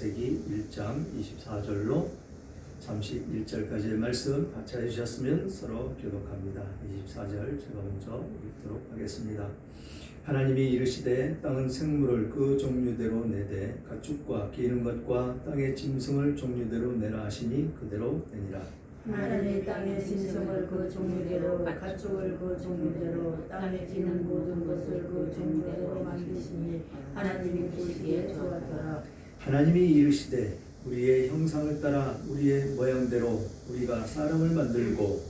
창세기 1장 24절로 31절까지의 말씀 같이 해주셨으면 서로 교독합니다. 24절 제가 먼저 읽도록 하겠습니다. 하나님이 이르시되 땅은 생물을 그 종류대로 내되 가축과 기는 것과 땅의 짐승을 종류대로 내라 하시니 그대로 되니라. 하나님이 땅의 짐승을 그 종류대로 가축을 그 종류대로 땅에 기는 모든 것을 그 종류대로 만드시니 하나님이 보시기에 좋았더라. 하나님이 이르시되 우리의 형상을 따라 우리의 모양대로 우리가 사람을 만들고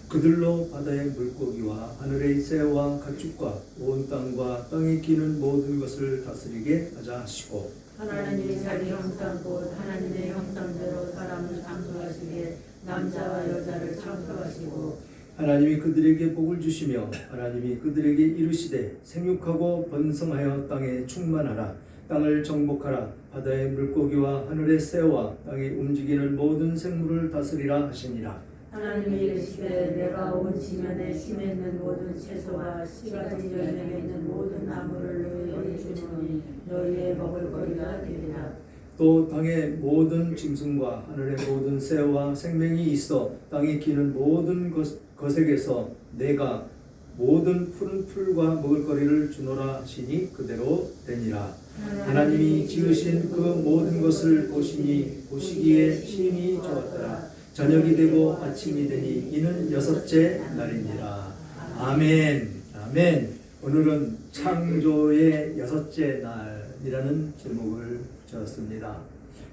그들로 바다의 물고기와 하늘의 새와 가축과 온 땅과 땅에 기는 모든 것을 다스리게 하자 하시고 하나님이 자기 형상 곧 하나님의 형상대로 사람을 창조하시기에 남자와 여자를 창조하시고 하나님이 그들에게 복을 주시며 하나님이 그들에게 이르시되 생육하고 번성하여 땅에 충만하라 땅을 정복하라 바다의 물고기와 하늘의 새와 땅에 움직이는 모든 생물을 다스리라 하시니라. 하나님이 이르시되 내가 온 지면에 심에 있는 모든 채소와 씨가지 열매에 있는 모든 나무를 너희에게 주노니 너희의 먹을 거리가 되리라. 또 땅의 모든 짐승과 하늘의 모든 새와 생명이 있어 땅에 기는 모든 것에게서 내가 모든 푸른 풀과 먹을 거리를 주노라 하시니 그대로 되니라. 하나님이 지으신 그 모든 것을 보시기에 심히 좋았더라. 저녁이 되고 아침이 되니 이는 여섯째 날이니라. 아멘. 아멘. 오늘은 창조의 여섯째 날이라는 제목을 지었습니다.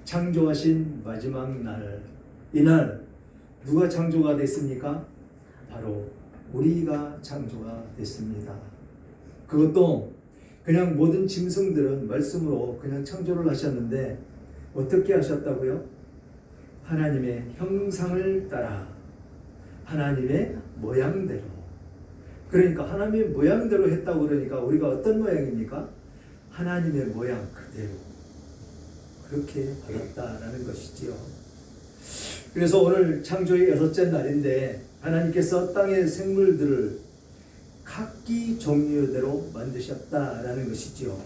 창조하신 마지막 날. 이날 누가 창조가 됐습니까? 바로 우리가 창조가 됐습니다. 그것도 그냥 모든 짐승들은 말씀으로 그냥 창조를 하셨는데 어떻게 하셨다고요? 하나님의 형상을 따라 하나님의 모양대로. 그러니까 하나님의 모양대로 했다고 그러니까 우리가 어떤 모양입니까? 하나님의 모양 그대로 그렇게 받았다라는 것이지요. 그래서 오늘 창조의 여섯째 날인데 하나님께서 땅의 생물들을 각기 종류대로 만드셨다라는 것이지요.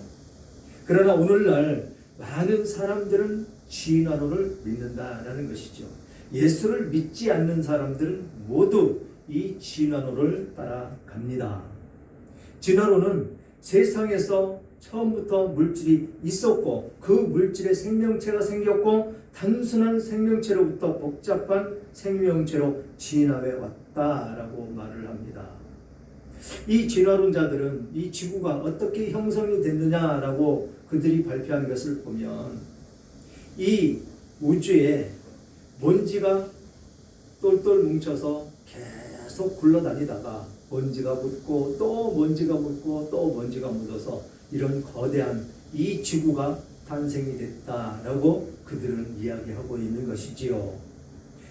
그러나 오늘날 많은 사람들은 진화론을 믿는다라는 것이죠. 예수를 믿지 않는 사람들은 모두 이 진화론을 따라갑니다. 진화론은 세상에서 처음부터 물질이 있었고 그 물질에 생명체가 생겼고 단순한 생명체로부터 복잡한 생명체로 진화해 왔다라고 말을 합니다. 이 진화론자들은 이 지구가 어떻게 형성이 됐느냐라고 그들이 발표한 것을 보면 이 우주에 먼지가 똘똘 뭉쳐서 계속 굴러다니다가 먼지가 묻고 또 먼지가 묻고 또 먼지가 묻어서 이런 거대한 이 지구가 탄생이 됐다라고 그들은 이야기하고 있는 것이지요.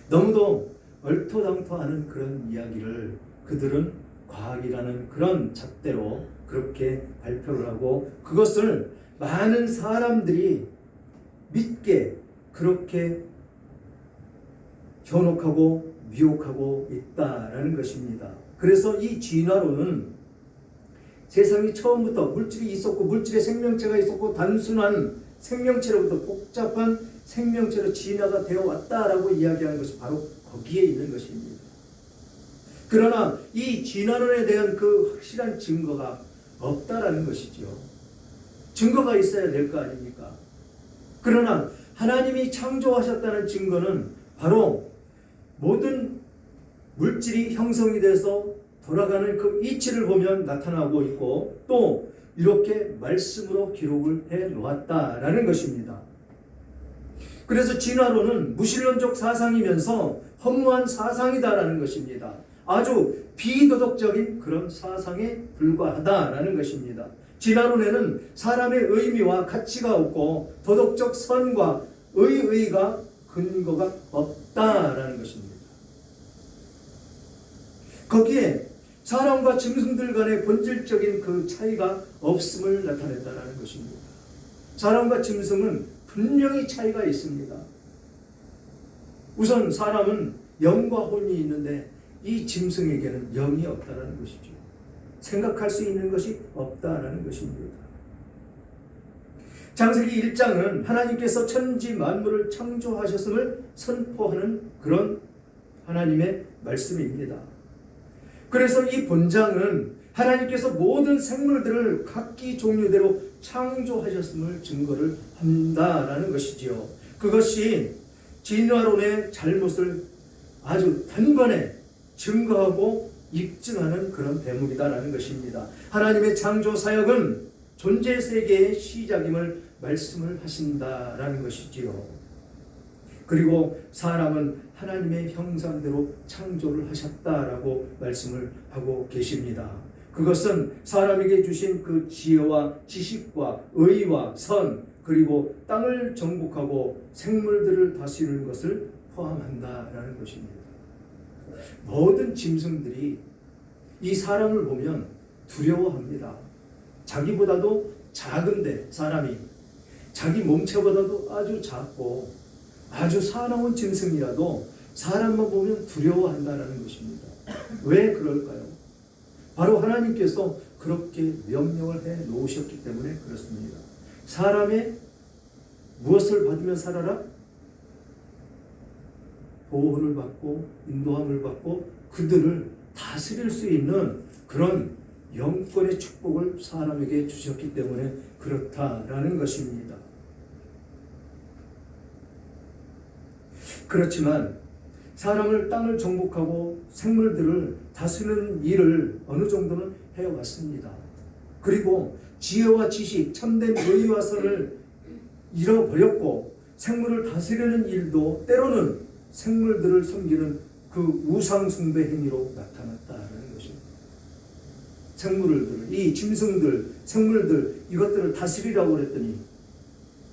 너무도 얼토당토하는 그런 이야기를 그들은 과학이라는 그런 잣대로 그렇게 발표를 하고 그것을 많은 사람들이 믿게 그렇게 현혹하고 미혹하고 있다라는 것입니다. 그래서 이 진화론은 세상이 처음부터 물질이 있었고 물질에 생명체가 있었고 단순한 생명체로부터 복잡한 생명체로 진화가 되어 왔다라고 이야기하는 것이 바로 거기에 있는 것입니다. 그러나 이 진화론에 대한 그 확실한 증거가 없다라는 것이죠. 증거가 있어야 될 거 아닙니까? 그러나 하나님이 창조하셨다는 증거는 바로 모든 물질이 형성이 돼서 돌아가는 그 이치를 보면 나타나고 있고 또 이렇게 말씀으로 기록을 해 놓았다라는 것입니다. 그래서 진화론은 무신론적 사상이면서 허무한 사상이다라는 것입니다. 아주 비도덕적인 그런 사상에 불과하다라는 것입니다. 진화론에는 사람의 의미와 가치가 없고 도덕적 선과 의의가 근거가 없다라는 것입니다. 거기에 사람과 짐승들 간의 본질적인 그 차이가 없음을 나타낸다는 것입니다. 사람과 짐승은 분명히 차이가 있습니다. 우선 사람은 영과 혼이 있는데 이 짐승에게는 영이 없다는 것이죠. 생각할 수 있는 것이 없다라는 것입니다. 창세기 1장은 하나님께서 천지 만물을 창조하셨음을 선포하는 그런 하나님의 말씀입니다. 그래서 이 본장은 하나님께서 모든 생물들을 각기 종류대로 창조하셨음을 증거를 한다라는 것이지요. 그것이 진화론의 잘못을 아주 단번에 증거하고 입증하는 그런 대목이다라는 것입니다. 하나님의 창조 사역은 존재 세계의 시작임을 말씀을 하신다라는 것이지요. 그리고 사람은 하나님의 형상대로 창조를 하셨다라고 말씀을 하고 계십니다. 그것은 사람에게 주신 그 지혜와 지식과 의와 선, 그리고 땅을 정복하고 생물들을 다스리는 것을 포함한다라는 것입니다. 모든 짐승들이 이 사람을 보면 두려워합니다. 자기보다도 작은데, 사람이 자기 몸체보다도 아주 작고 아주 사나운 짐승이라도 사람만 보면 두려워한다는 것입니다. 왜 그럴까요? 바로 하나님께서 그렇게 명령을 해 놓으셨기 때문에 그렇습니다. 사람의 무엇을 받으며 살아라? 보호를 받고 인도함을 받고 그들을 다스릴 수 있는 그런 영권의 축복을 사람에게 주셨기 때문에 그렇다라는 것입니다. 그렇지만 사람을 땅을 정복하고 생물들을 다스리는 일을 어느 정도는 해왔습니다. 그리고 지혜와 지식, 참된 의와 선을 잃어버렸고 생물을 다스리는 일도 때로는 생물들을 섬기는 그 우상 숭배 행위로 나타났다는 것입니다. 생물들, 이 짐승들, 생물들 이것들을 다스리라고 그랬더니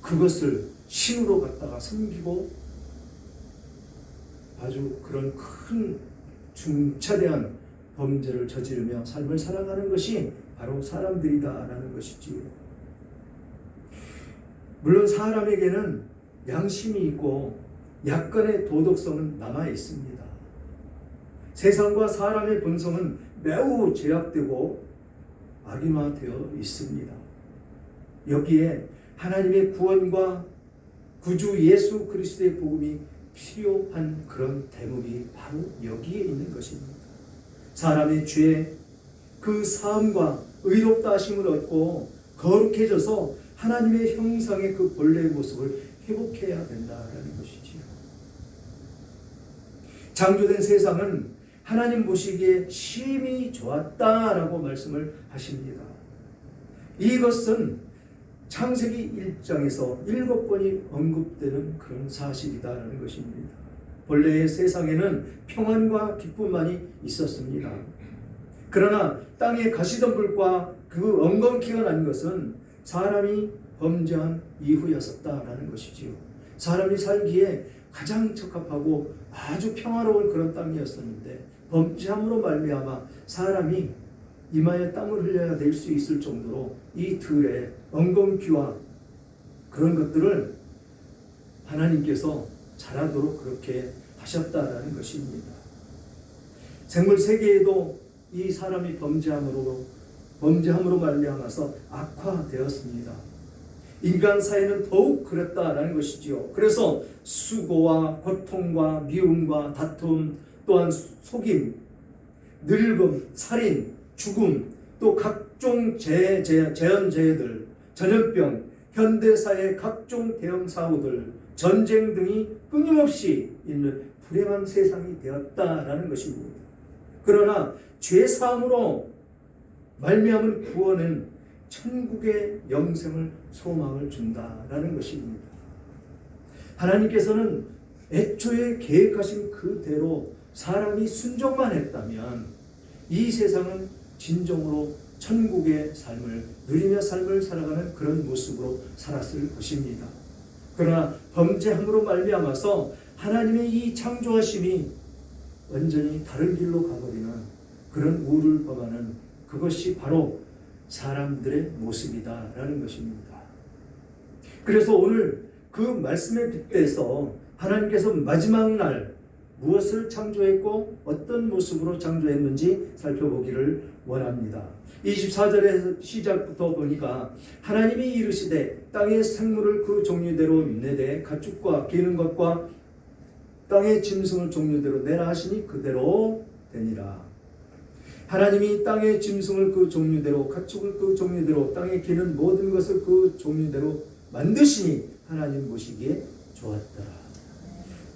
그것을 신으로 갖다가 섬기고 아주 그런 큰 중차대한 범죄를 저지르며 삶을 살아가는 것이 바로 사람들이다라는 것이지요. 물론 사람에게는 양심이 있고 약간의 도덕성은 남아 있습니다. 세상과 사람의 본성은 매우 제약되고 악인화되어 있습니다. 여기에 하나님의 구원과 구주 예수 그리스도의 복음이 필요한 그런 대목이 바로 여기에 있는 것입니다. 사람의 죄, 그 사함과 의롭다 하심을 얻고 거룩해져서 하나님의 형상의 그 본래의 모습을 회복해야 된다는 것이지요. 창조된 세상은 하나님 보시기에 심히 좋았다라고 말씀을 하십니다. 이것은 창세기 1장에서 7번이 언급되는 그런 사실이다라는 것입니다. 본래의 세상에는 평안과 기쁨만이 있었습니다. 그러나 땅에 가시덤불과 그 엉겅퀴가 난 것은 사람이 범죄한 이후였었다라는 것이지요. 사람이 살기에 가장 적합하고 아주 평화로운 그런 땅이었었는데 범죄함으로 말미암아 사람이 이마에 땀을 흘려야 될 수 있을 정도로 이 들에 엉겅퀴와 그런 것들을 하나님께서 자라도록 그렇게 하셨다라는 것입니다. 생물 세계에도 이 사람이 범죄함으로 말미암아서 악화되었습니다. 인간 사회는 더욱 그랬다라는 것이지요. 그래서 수고와 고통과 미움과 다툼, 또한 속임, 늙음, 살인, 죽음, 또 각종 재현재해들, 전염병, 현대사의 각종 대형 사고들, 전쟁 등이 끊임없이 있는 불행한 세상이 되었다라는 것입니다. 그러나 죄사함으로 말미암은 구원은 천국의 영생을 소망을 준다라는 것입니다. 하나님께서는 애초에 계획하신 그대로 사람이 순종만 했다면 이 세상은 진정으로 천국의 삶을 누리며 삶을 살아가는 그런 모습으로 살았을 것입니다. 그러나 범죄함으로 말미암아서 하나님의 이 창조하심이 완전히 다른 길로 가버리는 그런 우를 범하는 그것이 바로 사람들의 모습이다라는 것입니다. 그래서 오늘 그 말씀에 빗대서 하나님께서 마지막 날 무엇을 창조했고 어떤 모습으로 창조했는지 살펴보기를 원합니다. 24절의 시작부터 보니까 하나님이 이르시되 땅의 생물을 그 종류대로 내되 가축과 기는 것과 땅의 짐승을 종류대로 내라 하시니 그대로 되니라. 하나님이 땅의 짐승을 그 종류대로 가축을 그 종류대로 땅에 기는 모든 것을 그 종류대로 만드시니 하나님 보시기에 좋았더라.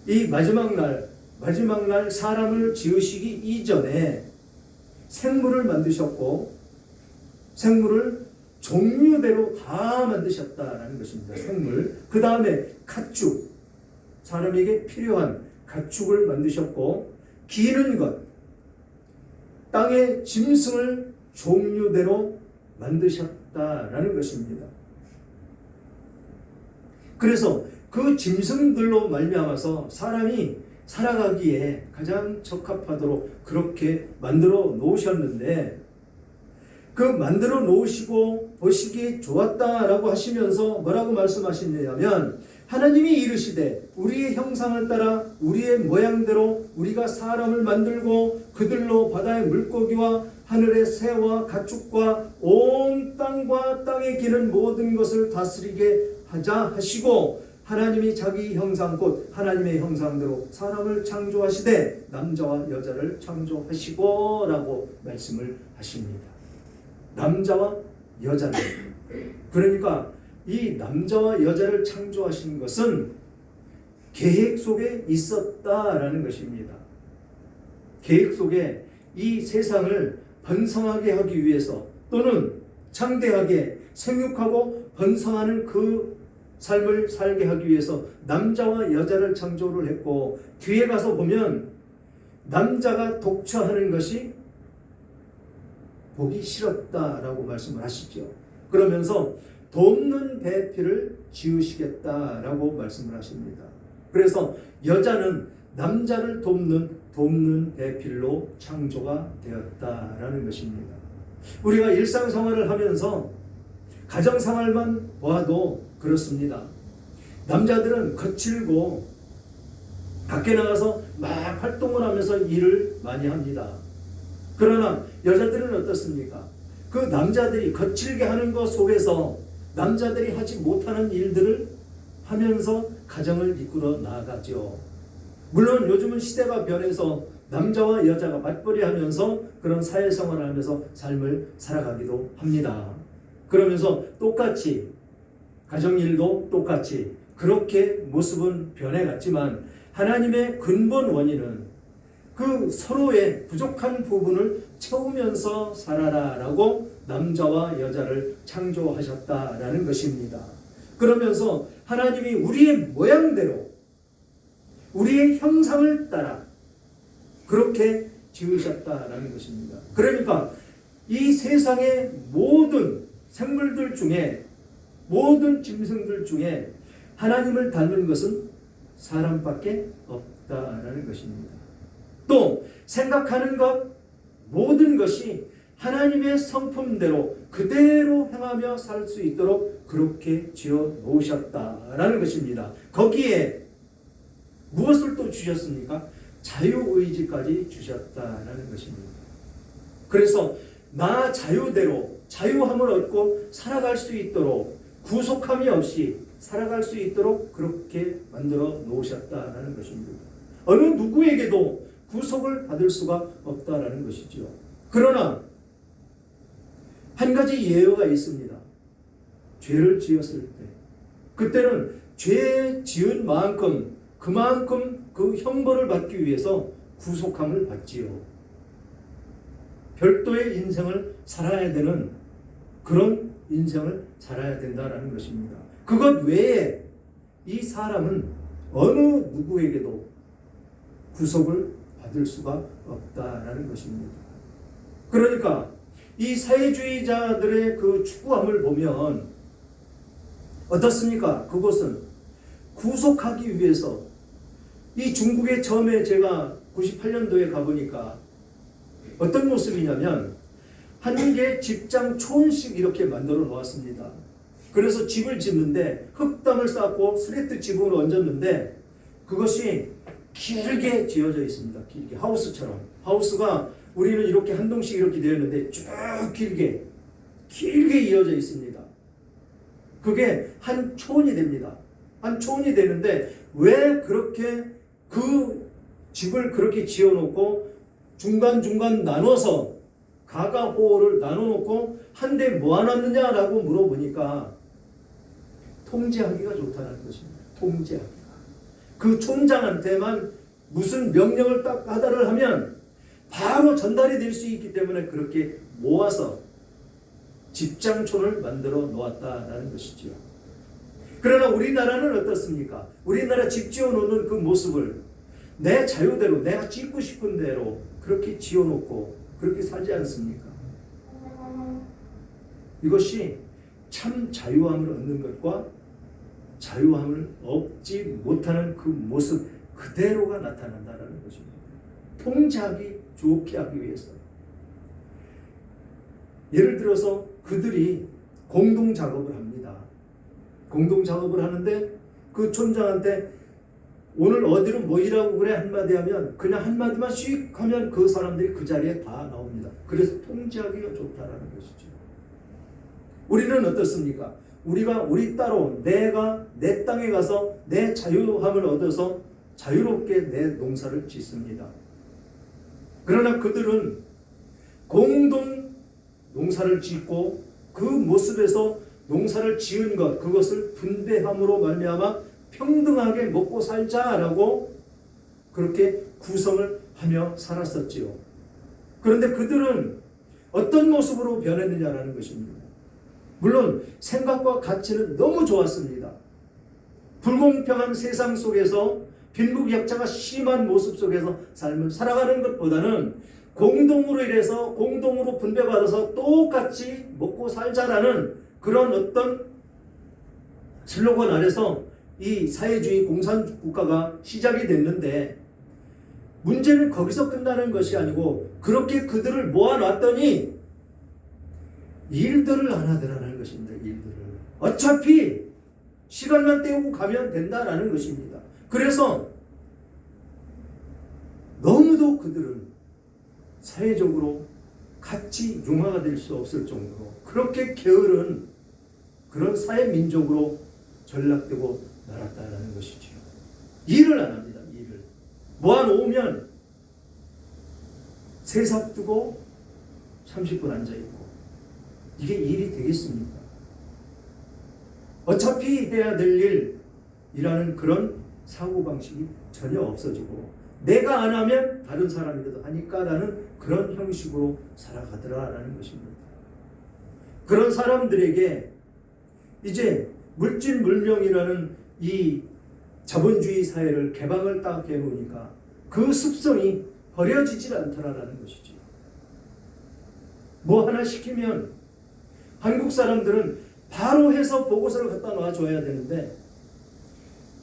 이 마지막 날 사람을 지으시기 이전에 생물을 만드셨고 생물을 종류대로 다 만드셨다라는 것입니다. 생물. 그 다음에 가축, 사람에게 필요한 가축을 만드셨고 기는 것, 땅의 짐승을 종류대로 만드셨다라는 것입니다. 그래서 그 짐승들로 말미암아서 사람이 살아가기에 가장 적합하도록 그렇게 만들어 놓으셨는데 그 만들어 놓으시고 보시기에 좋았다라고 하시면서 뭐라고 말씀하시냐면 하나님이 이르시되 우리의 형상을 따라 우리의 모양대로 우리가 사람을 만들고 그들로 바다의 물고기와 하늘의 새와 가축과 온 땅과 땅에 기는 모든 것을 다스리게 하자 하시고 하나님이 자기 형상 곧 하나님의 형상대로 사람을 창조하시되 남자와 여자를 창조하시고 라고 말씀을 하십니다. 남자와 여자를. 그러니까 이 남자와 여자를 창조하신 것은 계획 속에 있었다라는 것입니다. 계획 속에 이 세상을 번성하게 하기 위해서 또는 창대하게 생육하고 번성하는 그 삶을 살게 하기 위해서 남자와 여자를 창조를 했고 뒤에 가서 보면 남자가 독처하는 것이 보기 싫었다라고 말씀을 하시죠. 그러면서 돕는 배필을 지으시겠다라고 말씀을 하십니다. 그래서 여자는 남자를 돕는 배필로 창조가 되었다라는 것입니다. 우리가 일상생활을 하면서 가정생활만 보아도 그렇습니다. 남자들은 거칠고 밖에 나가서 막 활동을 하면서 일을 많이 합니다. 그러나 여자들은 어떻습니까? 그 남자들이 거칠게 하는 것 속에서 남자들이 하지 못하는 일들을 하면서 가정을 이끌어 나가죠. 물론 요즘은 시대가 변해서 남자와 여자가 맞벌이 하면서 그런 사회생활을 하면서 삶을 살아가기도 합니다. 그러면서 똑같이 가정일도 똑같이 그렇게 모습은 변해갔지만 하나님의 근본 원인은 그 서로의 부족한 부분을 채우면서 살아라라고 남자와 여자를 창조하셨다라는 것입니다. 그러면서 하나님이 우리의 모양대로 우리의 형상을 따라 그렇게 지으셨다라는 것입니다. 그러니까 이 세상의 모든 생물들 중에 모든 짐승들 중에 하나님을 닮은 것은 사람밖에 없다라는 것입니다. 또 생각하는 것 모든 것이 하나님의 성품대로 그대로 행하며 살 수 있도록 그렇게 지어 놓으셨다라는 것입니다. 거기에 무엇을 또 주셨습니까? 자유의지까지 주셨다라는 것입니다. 그래서 나 자유대로 자유함을 얻고 살아갈 수 있도록 구속함이 없이 살아갈 수 있도록 그렇게 만들어 놓으셨다라는 것입니다. 어느 누구에게도 구속을 받을 수가 없다라는 것이죠. 그러나 한 가지 예외가 있습니다. 죄를 지었을 때 그때는 죄 지은 만큼 그만큼 그 형벌을 받기 위해서 구속함을 받지요. 별도의 인생을 살아야 되는 그런 인생을 살아야 된다라는 것입니다. 그것 외에 이 사람은 어느 누구에게도 구속을 받을 수가 없다라는 것입니다. 그러니까 이 사회주의자들의 그 추구함을 보면 어떻습니까? 그것은 구속하기 위해서 이 중국에 처음에 제가 98년도에 가보니까 어떤 모습이냐면 한 개 집장 초원씩 이렇게 만들어 놓았습니다. 그래서 집을 짓는데 흙담을 쌓고 슬레이트 지붕을 얹었는데 그것이 길게 지어져 있습니다. 길게 하우스처럼. 하우스가 우리는 이렇게 한 동씩 이렇게 되어 있는데 쭉 길게 이어져 있습니다. 그게 한 촌이 됩니다. 한 촌이 되는데 왜 그렇게 그 집을 그렇게 지어놓고 중간중간 나눠서 가가호호를 나눠놓고 한 대 모아놨느냐라고 물어보니까 통제하기가 좋다는 것입니다. 통제하기가. 그 촌장한테만 무슨 명령을 딱 하다를 하면 바로 전달이 될 수 있기 때문에 그렇게 모아서 집장촌을 만들어 놓았다라는 것이지요. 그러나 우리나라는 어떻습니까? 우리나라 집 지어놓는 그 모습을 내 자유대로 내가 짓고 싶은 대로 그렇게 지어놓고 그렇게 살지 않습니까? 이것이 참 자유함을 얻는 것과 자유함을 얻지 못하는 그 모습 그대로가 나타난다는 것입니다. 통제하기 좋게 하기 위해서. 예를 들어서 그들이 공동 작업을 합니다. 공동 작업을 하는데 그 촌장한테 오늘 어디로 모이라고 그래 한마디 하면 그냥 한마디만 씩 하면 그 사람들이 그 자리에 다 나옵니다. 그래서 통제하기가 좋다라는 것이죠. 우리는 어떻습니까? 우리가 우리 따로 내가 내 땅에 가서 내 자유함을 얻어서 자유롭게 내 농사를 짓습니다. 그러나 그들은 공동 농사를 짓고 그 모습에서 농사를 지은 것 그것을 분배함으로 말미암아 평등하게 먹고 살자라고 그렇게 구성을 하며 살았었지요. 그런데 그들은 어떤 모습으로 변했느냐라는 것입니다. 물론 생각과 가치는 너무 좋았습니다. 불공평한 세상 속에서 빈부격차가 심한 모습 속에서 삶을 살아가는 것보다는 공동으로 일해서 공동으로 분배받아서 똑같이 먹고 살자라는 그런 어떤 슬로건 아래서 이 사회주의 공산국가가 시작이 됐는데 문제는 거기서 끝나는 것이 아니고 그렇게 그들을 모아놨더니 일들을 안 하더라는 것입니다. 일들을. 어차피 시간만 때우고 가면 된다라는 것입니다. 그래서 너무도 그들은 사회적으로 같이 융화가 될 수 없을 정도로 그렇게 게으른 그런 사회민족으로 전락되고 말았다라는 것이지요. 일을 안 합니다. 일을. 모아놓으면 세삽 두고 30분 앉아있고 이게 일이 되겠습니까? 어차피 해야 될 일이라는 그런 사고방식이 전혀 없어지고 내가 안 하면 다른 사람이라도 하니까라는 그런 형식으로 살아가더라라는 것입니다. 그런 사람들에게 이제 물질물명이라는 이 자본주의 사회를 개방을 딱 해놓으니까 그 습성이 버려지질 않더라라는 것이죠. 뭐 하나 시키면 한국 사람들은 바로 해서 보고서를 갖다 놔줘야 되는데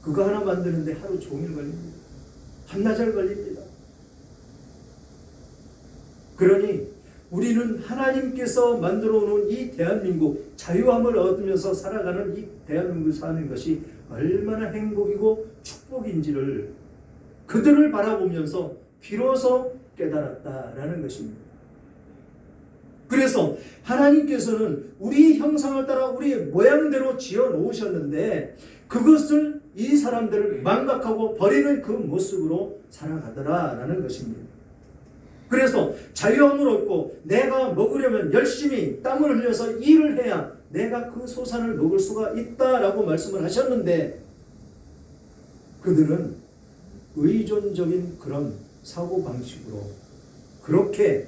그거 하나 만드는데 하루 종일 걸립니다. 한나절 걸립니다. 그러니 우리는 하나님께서 만들어 놓은 이 대한민국 자유함을 얻으면서 살아가는 이 대한민국을 사는 것이 얼마나 행복이고 축복인지를 그들을 바라보면서 비로소 깨달았다라는 것입니다. 그래서 하나님께서는 우리 형상을 따라 우리의 모양대로 지어 놓으셨는데 그것을 이 사람들을 망각하고 버리는 그 모습으로 살아가더라라는 것입니다. 그래서 자유함을 얻고 내가 먹으려면 열심히 땀을 흘려서 일을 해야 내가 그 소산을 먹을 수가 있다라고 말씀을 하셨는데 그들은 의존적인 그런 사고방식으로 그렇게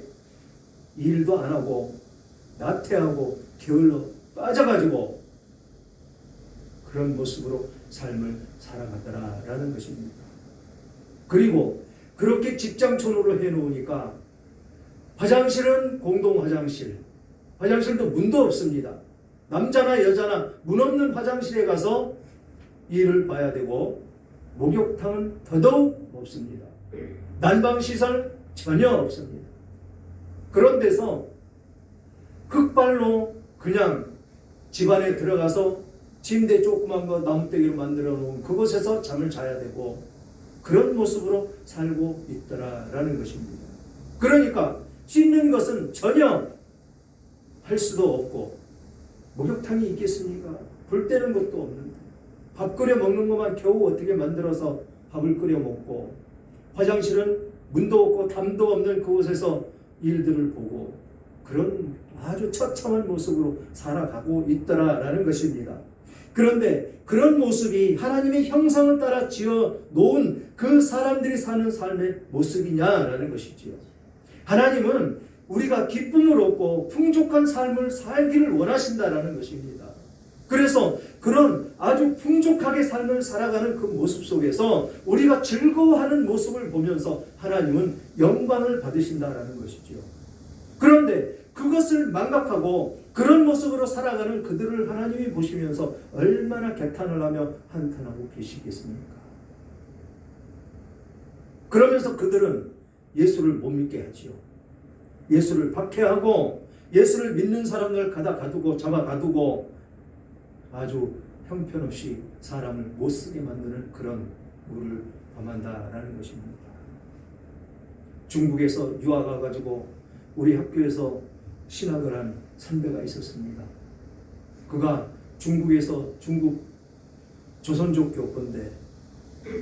일도 안 하고 나태하고 게을러 빠져가지고 그런 모습으로 삶을 살아가더라라는 것입니다. 그리고 그렇게 직장촌으로 해놓으니까 화장실은 공동 화장실, 화장실도 문도 없습니다. 남자나 여자나 문 없는 화장실에 가서 일을 봐야 되고 목욕탕은 더더욱 없습니다. 난방시설 전혀 없습니다. 그런 데서 흙발로 그냥 집안에 들어가서 침대 조그만 거 나무떼기로 만들어 놓은 그곳에서 잠을 자야 되고 그런 모습으로 살고 있더라라는 것입니다. 그러니까 씻는 것은 전혀 할 수도 없고, 목욕탕이 있겠습니까? 불 때는 것도 없는데, 밥 끓여 먹는 것만 겨우 어떻게 만들어서 밥을 끓여 먹고, 화장실은 문도 없고 담도 없는 그곳에서 일들을 보고, 그런 아주 처참한 모습으로 살아가고 있더라라는 것입니다. 그런데 그런 모습이 하나님의 형상을 따라 지어 놓은 그 사람들이 사는 삶의 모습이냐라는 것이지요. 하나님은 우리가 기쁨을 얻고 풍족한 삶을 살기를 원하신다라는 것입니다. 그래서 그런 아주 풍족하게 삶을 살아가는 그 모습 속에서 우리가 즐거워하는 모습을 보면서 하나님은 영광을 받으신다라는 것이지요. 그런데 그것을 망각하고 그런 모습으로 살아가는 그들을 하나님이 보시면서 얼마나 개탄을 하며 한탄하고 계시겠습니까? 그러면서 그들은 예수를 못 믿게 하지요. 예수를 박해하고 예수를 믿는 사람들 가두고 잡아 가두고 아주 형편없이 사람을 못쓰게 만드는 그런 물을 범한다라는 것입니다. 중국에서 유학 와가지고 우리 학교에서 신학을 한 선배가 있었습니다. 그가 중국에서 중국 조선족 교포인데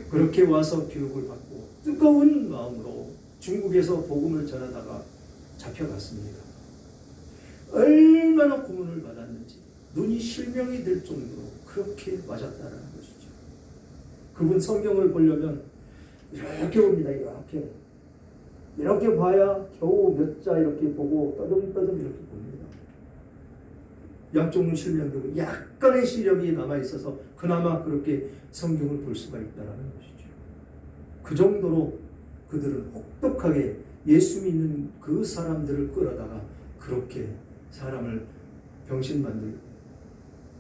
그렇게 와서 교육을 받고 뜨거운 마음으로 중국에서 복음을 전하다가 잡혀갔습니다. 얼마나 고문을 받았는지 눈이 실명이 될 정도로 그렇게 맞았다는 것이죠. 그분 성경을 보려면 이렇게 봅니다. 이렇게 봐야 겨우 몇 자 이렇게 보고 떠듬떠듬 이렇게 봅니다. 양쪽 눈 실명되고 약간의 시력이 남아있어서 그나마 그렇게 성경을 볼 수가 있다는 것이죠. 그 정도로 그들은 혹독하게 예수 믿는 그 사람들을 끌어다가 그렇게 사람을 병신 만들고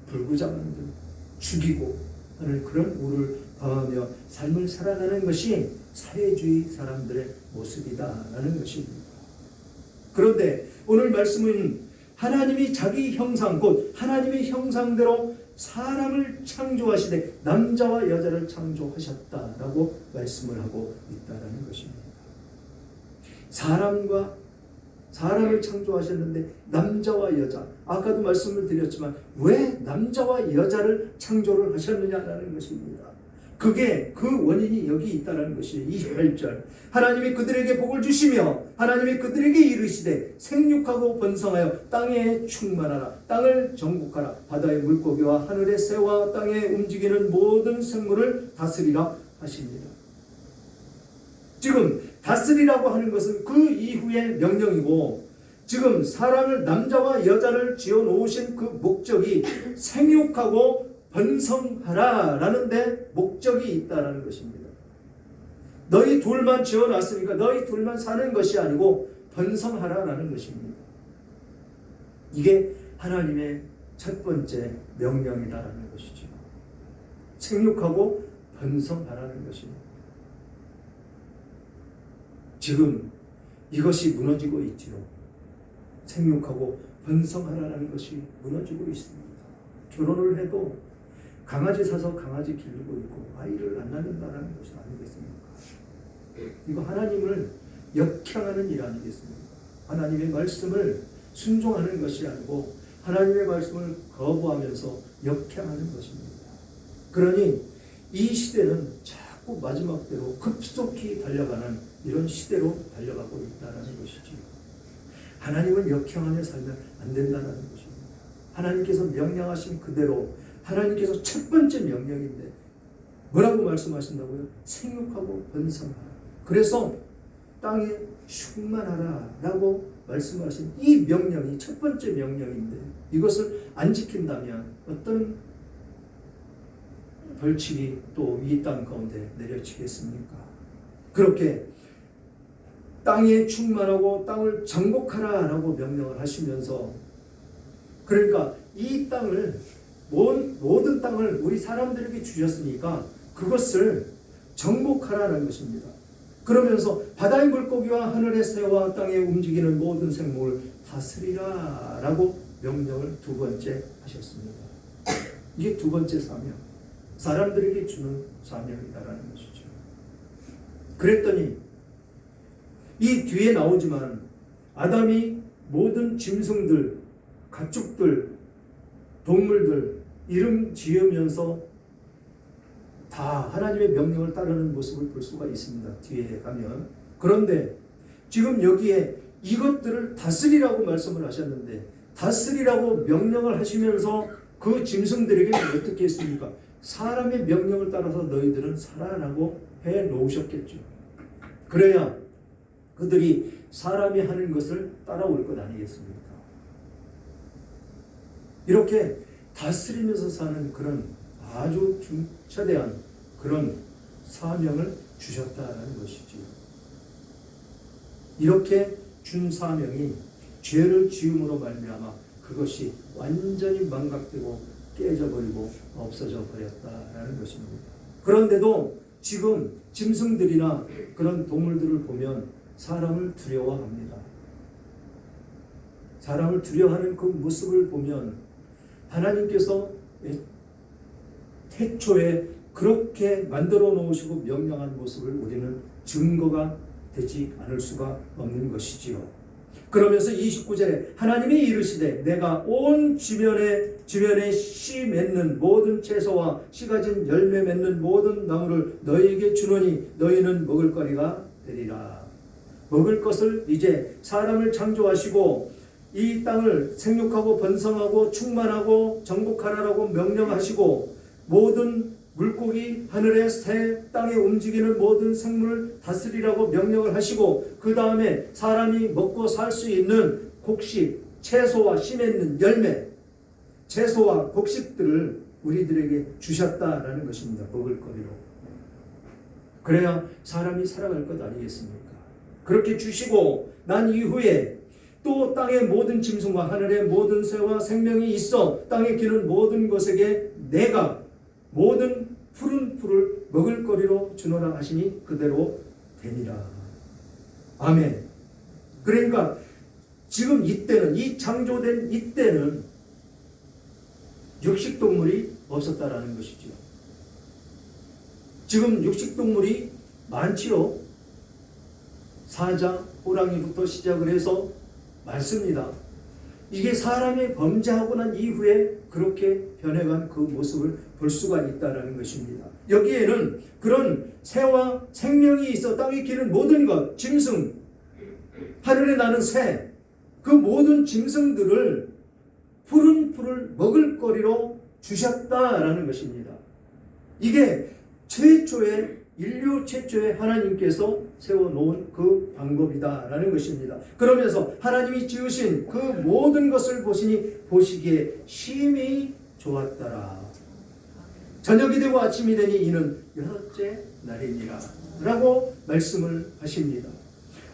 불구자 만들고 죽이고 하는 그런 우를 범하며 삶을 살아가는 것이 사회주의 사람들의 모습이다라는 것입니다. 그런데 오늘 말씀은 하나님이 자기 형상 곧 하나님의 형상대로 사람을 창조하시되 남자와 여자를 창조하셨다라고 말씀을 하고 있다라는 것입니다. 사람을 창조하셨는데 남자와 여자, 아까도 말씀을 드렸지만 왜 남자와 여자를 창조를 하셨느냐라는 것입니다. 그게 그 원인이 여기 있다는 것이에요. 28절 하나님이 그들에게 복을 주시며 하나님이 그들에게 이르시되 생육하고 번성하여 땅에 충만하라. 땅을 정복하라. 바다의 물고기와 하늘의 새와 땅에 움직이는 모든 생물을 다스리라 하십니다. 지금 다스리라고 하는 것은 그 이후의 명령이고 지금 사람을 남자와 여자를 지어 놓으신 그 목적이 생육하고 번성하라라는 데 목적이 있다라는 것입니다. 너희 둘만 지어놨으니까 너희 둘만 사는 것이 아니고 번성하라라는 것입니다. 이게 하나님의 첫 번째 명령이다라는 것이죠. 생육하고 번성하라는 것입니다. 지금 이것이 무너지고 있지요. 생육하고 번성하라는 것이 무너지고 있습니다. 결혼을 해도 강아지 사서 강아지 기르고 있고 아이를 안 낳는다는 것이 아니겠습니까? 이거 하나님을 역행하는 일 아니겠습니까? 하나님의 말씀을 순종하는 것이 아니고 하나님의 말씀을 거부하면서 역행하는 것입니다. 그러니 이 시대는 자꾸 마지막 때로 급속히 달려가는 이런 시대로 달려가고 있다는 것이죠. 하나님을 역행하며 살면 안 된다는 것입니다. 하나님께서 명령하신 그대로 하나님께서 첫 번째 명령인데 뭐라고 말씀하신다고요? 생육하고 번성하라. 그래서 땅에 충만하라 라고 말씀하신 이 명령이 첫 번째 명령인데 이것을 안 지킨다면 어떤 벌칙이 또 이 땅 가운데 내려지겠습니까? 그렇게 땅에 충만하고 땅을 정복하라 라고 명령을 하시면서 그러니까 이 땅을 모든 땅을 우리 사람들에게 주셨으니까 그것을 정복하라는 것입니다. 그러면서 바다의 물고기와 하늘의 새와 땅에 움직이는 모든 생물을 다스리라 라고 명령을 두 번째 하셨습니다. 이게 두 번째 사명, 사람들에게 주는 사명이다라는 것이죠. 그랬더니 이 뒤에 나오지만 아담이 모든 짐승들, 가축들, 동물들 이름 지으면서 다 하나님의 명령을 따르는 모습을 볼 수가 있습니다. 뒤에 가면. 그런데 지금 여기에 이것들을 다스리라고 말씀을 하셨는데 다스리라고 명령을 하시면서 그 짐승들에게 어떻게 했습니까? 사람의 명령을 따라서 너희들은 살아라고 해 놓으셨겠죠. 그래야 그들이 사람이 하는 것을 따라올 것 아니겠습니까? 이렇게 다스리면서 사는 그런 아주 중차대한 그런 사명을 주셨다는 것이지요. 이렇게 준 사명이 죄를 지음으로 말미암아 그것이 완전히 망각되고 깨져버리고 없어져 버렸다라는 것입니다. 그런데도 지금 짐승들이나 그런 동물들을 보면 사람을 두려워합니다. 사람을 두려워하는 그 모습을 보면 하나님께서 태초에 그렇게 만들어 놓으시고 명령한 모습을 우리는 증거가 되지 않을 수가 없는 것이지요. 그러면서 29절에 하나님이 이르시되 내가 온 주변에 씨 맺는 모든 채소와 씨 가진 열매 맺는 모든 나무를 너희에게 주노니 너희는 먹을 거리가 되리라. 먹을 것을 이제 사람을 창조하시고 이 땅을 생육하고 번성하고 충만하고 정복하라라고 명령하시고 모든 물고기, 하늘의 새, 땅에 움직이는 모든 생물을 다스리라고 명령을 하시고 그 다음에 사람이 먹고 살 수 있는 곡식, 채소와 씨 맺는 열매, 채소와 곡식들을 우리들에게 주셨다라는 것입니다. 먹을 거리로. 그래야 사람이 살아갈 것 아니겠습니까? 그렇게 주시고 난 이후에 또 땅의 모든 짐승과 하늘의 모든 새와 생명이 있어 땅에 기는 모든 것에게 내가 모든 푸른 풀을 먹을 거리로 주노라 하시니 그대로 되니라. 아멘. 그러니까 지금 이때는 이 창조된 이때는 육식동물이 없었다라는 것이죠. 지금 육식동물이 많지요. 사자, 호랑이부터 시작을 해서 많습니다. 이게 사람이 범죄하고 난 이후에 그렇게 변해간 그 모습을 볼 수가 있다는 것입니다. 여기에는 그런 새와 생명이 있어 땅에 기는 모든 것, 짐승, 하늘에 나는 새, 그 모든 짐승들을 푸른 풀을 먹을 거리로 주셨다라는 것입니다. 이게 인류 최초의 하나님께서 세워놓은 그 방법이다라는 것입니다. 그러면서 하나님이 지으신 그 모든 것을 보시기에 심히 좋았더라. 저녁이 되고 아침이 되니 이는 여섯째 날이니라 라고 말씀을 하십니다.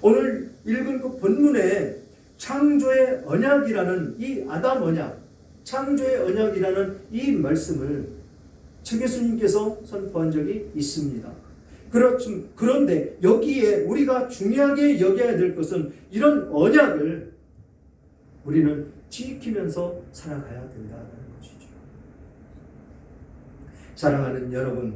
오늘 읽은 그 본문에 창조의 언약이라는 이 아담 언약, 창조의 언약이라는 이 말씀을 책 예수님께서 선포한 적이 있습니다. 그런데 여기에 우리가 중요하게 여겨야 될 것은 이런 언약을 우리는 지키면서 살아가야 된다는 것이죠. 사랑하는 여러분,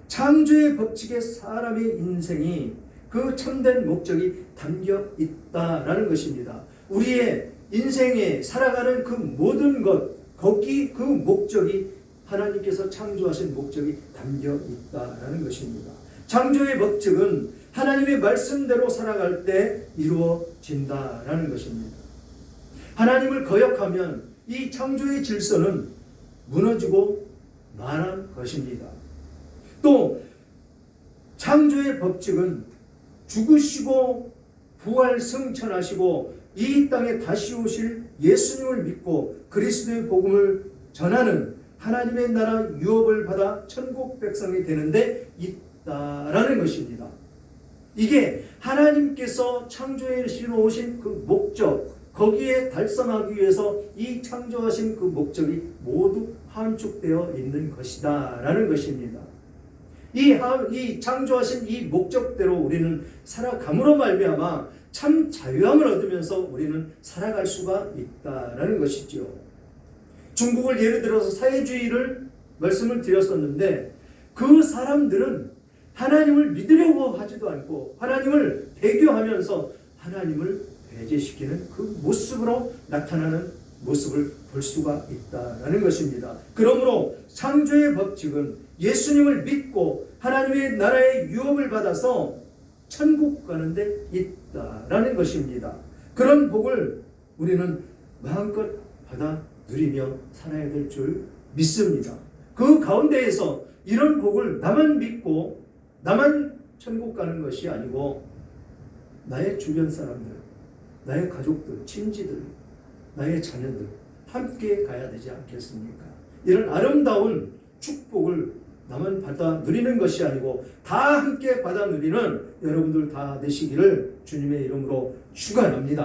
창조의 법칙에 사람의 인생이 그 참된 목적이 담겨 있다라는 것입니다. 우리의 인생에 살아가는 그 모든 것, 거기 그 목적이 하나님께서 창조하신 목적이 담겨 있다라는 것입니다. 창조의 법칙은 하나님의 말씀대로 살아갈 때 이루어진다라는 것입니다. 하나님을 거역하면 이 창조의 질서는 무너지고 만한 것입니다. 또 창조의 법칙은 죽으시고 부활 승천하시고 이 땅에 다시 오실 예수님을 믿고 그리스도의 복음을 전하는 하나님의 나라 유업을 받아 천국 백성이 되는데 있다라는 것입니다. 이게 하나님께서 창조해 놓으신 그 목적, 거기에 달성하기 위해서 이 창조하신 그 목적이 모두 함축되어 있는 것이다 라는 것입니다. 이 창조하신 이 목적대로 우리는 살아감으로 말미암아 참 자유함을 얻으면서 우리는 살아갈 수가 있다라는 것이죠. 중국을 예를 들어서 사회주의를 말씀을 드렸었는데 그 사람들은 하나님을 믿으려고 하지도 않고 하나님을 배교하면서 하나님을 배제시키는 그 모습으로 나타나는 모습을 볼 수가 있다는 것입니다. 그러므로 창조의 법칙은 예수님을 믿고 하나님의 나라의 유업을 받아서 천국 가는 데 있다라는 것입니다. 그런 복을 우리는 마음껏 받아 누리며 살아야 될 줄 믿습니다. 그 가운데에서 이런 복을 나만 믿고 나만 천국 가는 것이 아니고 나의 주변 사람들, 나의 가족들, 친지들, 나의 자녀들 함께 가야 되지 않겠습니까? 이런 아름다운 축복을 나만 받아 누리는 것이 아니고 다 함께 받아 누리는 여러분들 다 되시기를 주님의 이름으로 축원합니다.